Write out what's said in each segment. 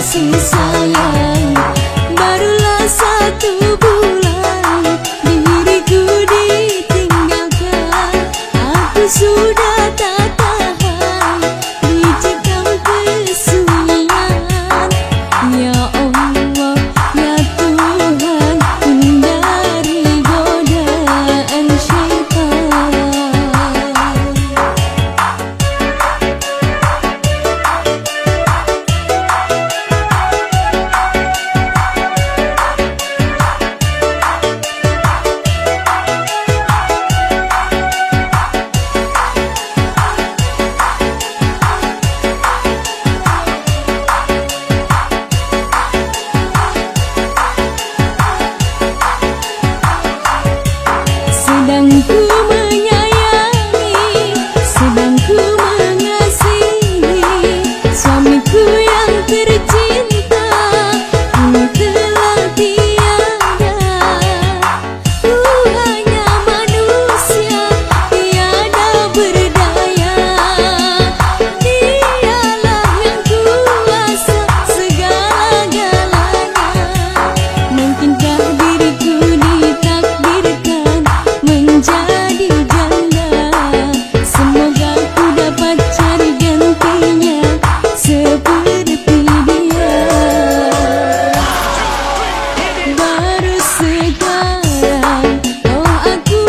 kasih sayang. Barulah 1 bulan diriku ditinggalkan. Aku sudah tak tahan dicekam kesunyian. Ya Allah, ya Tuhan, hindari godaan syaitan. Sedang ku menyayangi, sedang ku mengasihi suamiku yang tercinta, kini telah tiada. Ku hanya manusia tiada berdaya. Dialah yang kuasa segala-galanya. Mungkinkah diriku ditakdirkan menjadi janda? Semoga ku dapat cari gantinya seperti dia. Baru sekarang oh aku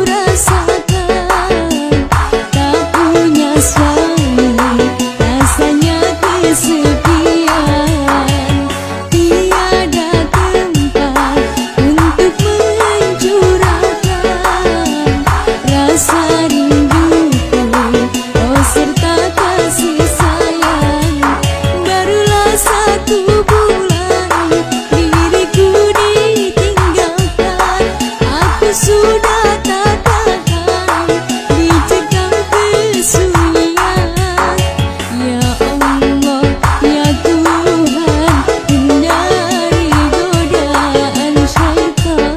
rasakan tak punya suami rasanya kesepian. Tiada tempat untuk mencurahkan rasa rinduku, oh serta kasih sayang. Barulah 1 bulan diriku ditinggalkan. Aku sudah tak tahan dicekam kesunyian. Ya Allah, ya Tuhan, hindari godaan syaitan.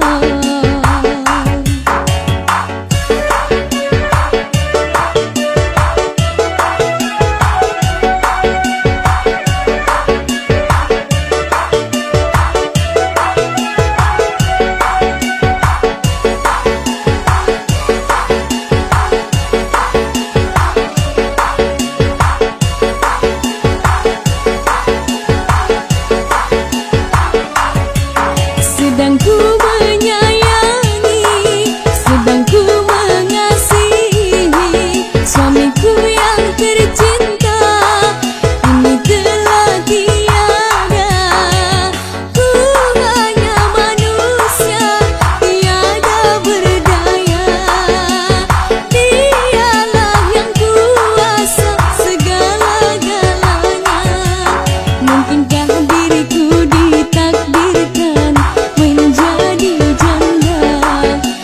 Sedang ku menyayangi, sedang ku mengasihi suamiku yang tercinta, kini telah tiada. Ku hanya manusia tiada berdaya. Dialah yang kuasa segala-galanya. Mungkinkah diriku ditakdirkan menjadi janda?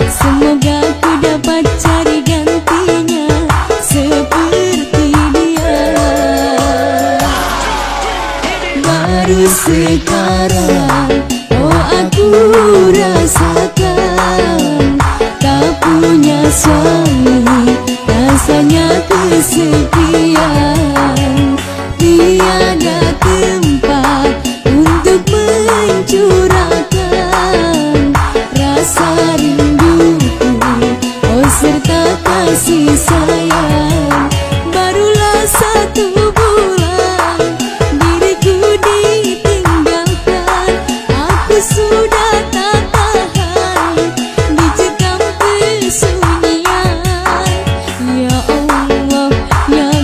Semoga ku dapat cari gantinya seperti dia. Baru sekarang oh aku rasakan tak punya suami rasanya kesepian. Tiada tempat untuk mencurahkan rasa rinduku, oh serta kasih sayang. Barulah 1 bulan diriku ditinggalkan. Aku sudah tak tahan dicekam kesunyian. Ya Allah, ya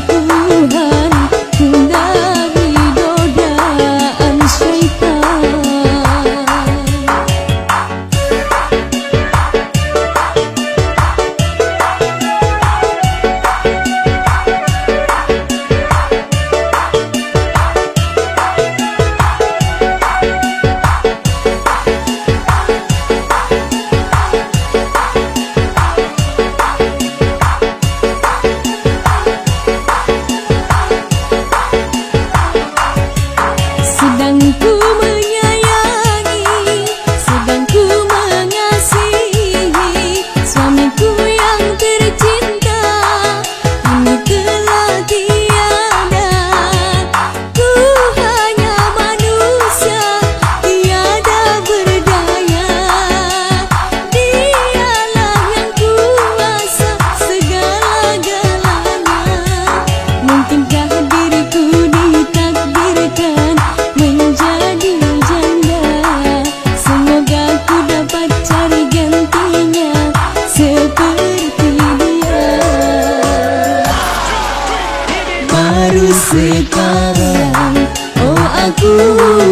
baru sekarang oh aku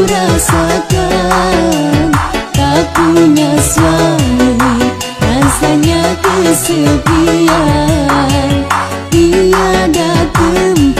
rasakan tak punya suami rasanya kesepian tiada tempat